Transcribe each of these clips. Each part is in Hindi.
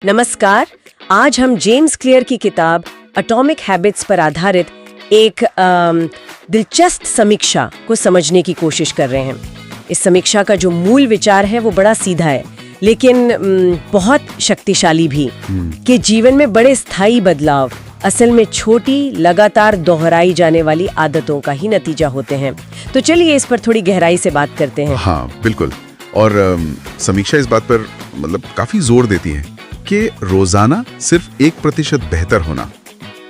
नमस्कार। आज हम जेम्स क्लियर की किताब एटॉमिक हैबिट्स पर आधारित एक दिलचस्प समीक्षा को समझने की कोशिश कर रहे हैं। इस समीक्षा का जो मूल विचार है वो बड़ा सीधा है, लेकिन बहुत शक्तिशाली भी, कि जीवन में बड़े स्थायी बदलाव असल में छोटी लगातार दोहराई जाने वाली आदतों का ही नतीजा होते हैं। तो चलिए इस पर थोड़ी गहराई से बात करते हैं। हाँ बिल्कुल। और समीक्षा इस बात पर काफी जोर देती है कि रोजाना सिर्फ 1% बेहतर होना।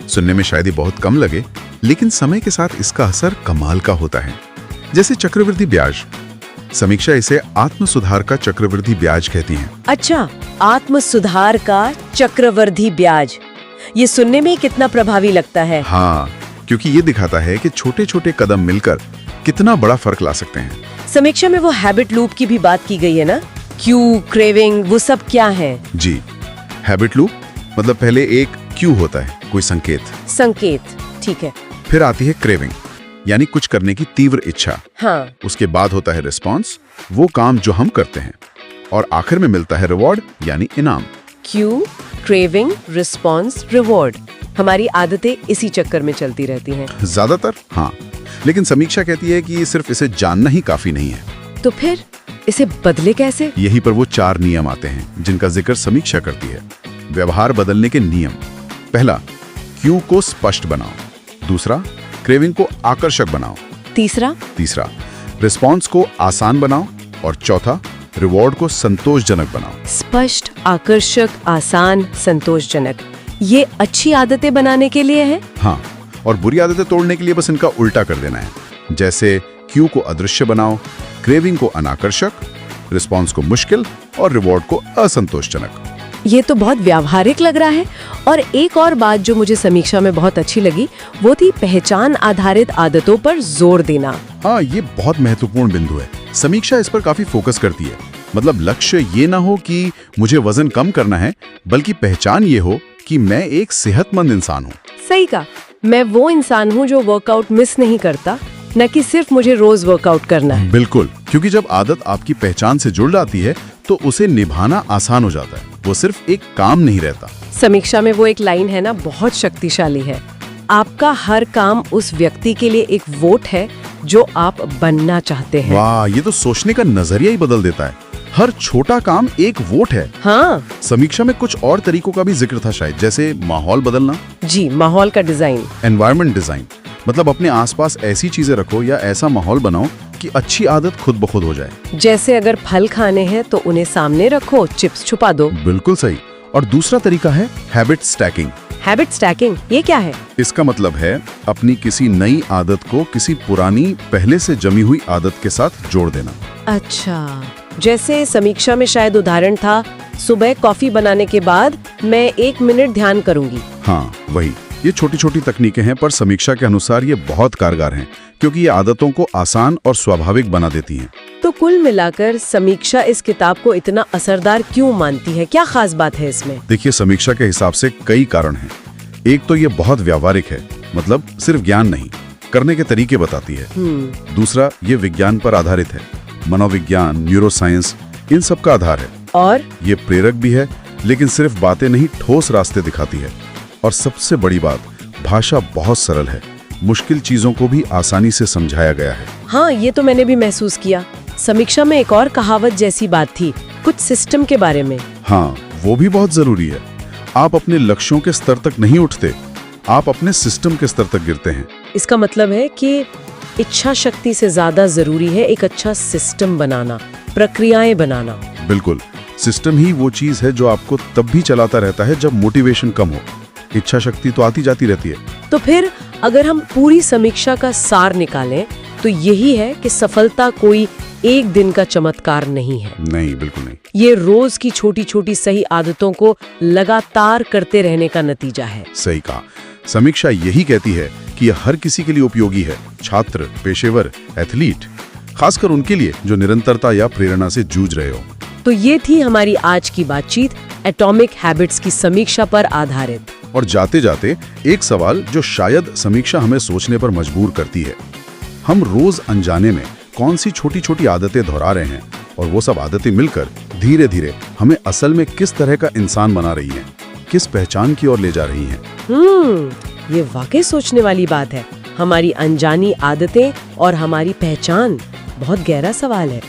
सुनने में शायद ही बहुत कम लगे, लेकिन समय के साथ इसका असर कमाल का होता है। जैसे चक्रवृद्धि ब्याज, समीक्षा इसे आत्म सुधार का चक्रवृद्धि ब्याज कहती है। अच्छा, आत्म सुधार का चक्रवृद्धि ब्याज, ये सुनने में कितना प्रभावी लगता है। हाँ, क्योंकि ये दिखाता है कि छोटे छोटे कदम मिलकर कितना बड़ा फर्क ला सकते हैं। समीक्षा में वो हैबिट लूप की भी बात की गई है ना, क्यू, क्रेविंग, वो सब क्या है? जी, हैबिट लूप मतलब पहले एक क्यू होता है, कोई संकेत, ठीक है। फिर आती है क्रेविंग, यानी कुछ करने की तीव्र इच्छा। हाँ। उसके बाद होता है रिस्पॉन्स, वो काम जो हम करते हैं, और आखिर में मिलता है रिवॉर्ड यानी इनाम। क्यू, क्रेविंग, रिस्पॉन्स, रिवॉर्ड, हमारी आदतें इसी चक्कर में चलती रहती हैं। ज्यादातर हाँ, लेकिन समीक्षा कहती है कि सिर्फ इसे जानना ही काफी नहीं है। तो फिर इसे बदले कैसे? यही पर वो 4 नियम आते हैं जिनका जिक्र समीक्षा करती है। व्यवहार बदलने के नियम। पहला, क्यू को स्पष्ट बनाओ। दूसरा, क्रेविंग को आकर्षक बनाओ। तीसरा, रिस्पॉन्स को आसान बनाओ। और चौथा, रिवॉर्ड को संतोषजनक बनाओ। स्पष्ट, आकर्षक, आसान, संतोषजनक, ये अच्छी आदतें बनाने के लिए है। हाँ, और बुरी आदतें तोड़ने के लिए बस इनका उल्टा कर देना है। जैसे क्यू को अदृश्य बनाओ, क्रेविंग को अनाकर्षक, रिस्पॉन्स को मुश्किल और रिवॉर्ड को असंतोषजनक। ये तो बहुत व्यावहारिक लग रहा है। और एक और बात जो मुझे समीक्षा में बहुत अच्छी लगी, वो थी पहचान आधारित आदतों पर जोर देना। हाँ, ये बहुत महत्वपूर्ण बिंदु है। समीक्षा इस पर काफी फोकस करती है। मतलब लक्ष्य ये ना हो कि मुझे वजन कम करना है, बल्कि पहचान ये हो कि मैं एक सेहतमंद इंसान हूँ। सही कहा, मैं वो इंसान हूँ जो वर्कआउट मिस नहीं करता, न कि सिर्फ मुझे रोज वर्कआउट करना है। बिल्कुल, क्योंकि जब आदत आपकी पहचान से जुड़ जाती है तो उसे निभाना आसान हो जाता है। वो सिर्फ एक काम नहीं रहता। समीक्षा में वो एक लाइन है ना, बहुत शक्तिशाली है। आपका हर काम उस व्यक्ति के लिए एक वोट है जो आप बनना चाहते हैं। वाह, ये तो सोचने का नजरिया ही बदल देता है। हर छोटा काम एक वोट है। हाँ। समीक्षा में कुछ और तरीकों का भी जिक्र था शायद, जैसे माहौल बदलना। जी, माहौल का डिजाइन, एनवायरनमेंट डिजाइन, मतलब अपने आसपास ऐसी चीजें रखो या ऐसा माहौल बनाओ कि अच्छी आदत खुद ब खुद हो जाए। जैसे अगर फल खाने हैं तो उन्हें सामने रखो, चिप्स छुपा दो। बिल्कुल सही। और दूसरा तरीका है हैबिट स्टैकिंग। हैबिट स्टैकिंग, ये क्या है? इसका मतलब है अपनी किसी नई आदत को किसी पुरानी पहले से जमी हुई आदत के साथ जोड़ देना। अच्छा, जैसे समीक्षा में शायद उदाहरण था, सुबह कॉफी बनाने के बाद मैं 1 मिनट ध्यान करूंगी। हाँ वही, ये छोटी छोटी तकनीकें हैं, पर समीक्षा के अनुसार ये बहुत कारगर हैं, क्योंकि ये आदतों को आसान और स्वाभाविक बना देती हैं। तो कुल मिलाकर समीक्षा इस किताब को इतना असरदार क्यों मानती है? क्या खास बात है इसमें? देखिए, समीक्षा के हिसाब से कई कारण हैं। एक तो ये बहुत व्यावहारिक है, मतलब सिर्फ ज्ञान नहीं, करने के तरीके बताती है। दूसरा, ये विज्ञान पर आधारित है, मनोविज्ञान, न्यूरोसाइंस, इन सब का आधार है। और ये प्रेरक भी है, लेकिन सिर्फ बातें नहीं, ठोस रास्ते दिखाती है। और सबसे बड़ी बात, भाषा बहुत सरल है, मुश्किल चीजों को भी आसानी से समझाया गया है। हाँ, ये तो मैंने भी महसूस किया। समीक्षा में एक और कहावत जैसी बात थी, कुछ सिस्टम के बारे में। हाँ, वो भी बहुत जरूरी है। आप अपने लक्ष्यों के स्तर तक नहीं उठते, आप अपने सिस्टम के स्तर तक गिरते हैं। इसका मतलब है कि इच्छा शक्ति से ज्यादा जरूरी है एक अच्छा सिस्टम बनाना, प्रक्रियाएं बनाना। बिल्कुल, सिस्टम ही वो चीज है जो आपको तब भी चलाता रहता है जब मोटिवेशन कम हो। इच्छा शक्ति तो आती जाती रहती है। तो फिर अगर हम पूरी समीक्षा का सार निकालें तो यही है कि सफलता कोई एक दिन का चमत्कार नहीं है। नहीं, बिल्कुल नहीं। ये रोज की छोटी छोटी सही आदतों को लगातार करते रहने का नतीजा है। सही कहा। समीक्षा यही कहती है कि यह हर किसी के लिए उपयोगी है, छात्र, पेशेवर, एथलीट, खासकर उनके लिए जो निरंतरता या प्रेरणा से जूझ रहे हो। तो ये थी हमारी आज की बातचीत एटॉमिक हैबिट्स की समीक्षा पर आधारित। और जाते जाते एक सवाल जो शायद समीक्षा हमें सोचने पर मजबूर करती है, हम रोज अनजाने में कौन सी छोटी छोटी आदतें दोहरा रहे हैं और वो सब आदतें मिलकर धीरे धीरे हमें असल में किस तरह का इंसान बना रही हैं, किस पहचान की ओर ले जा रही हैं। ये वाकई सोचने वाली बात है। हमारी अनजानी आदतें और हमारी पहचान बहुत गहरा सवाल है।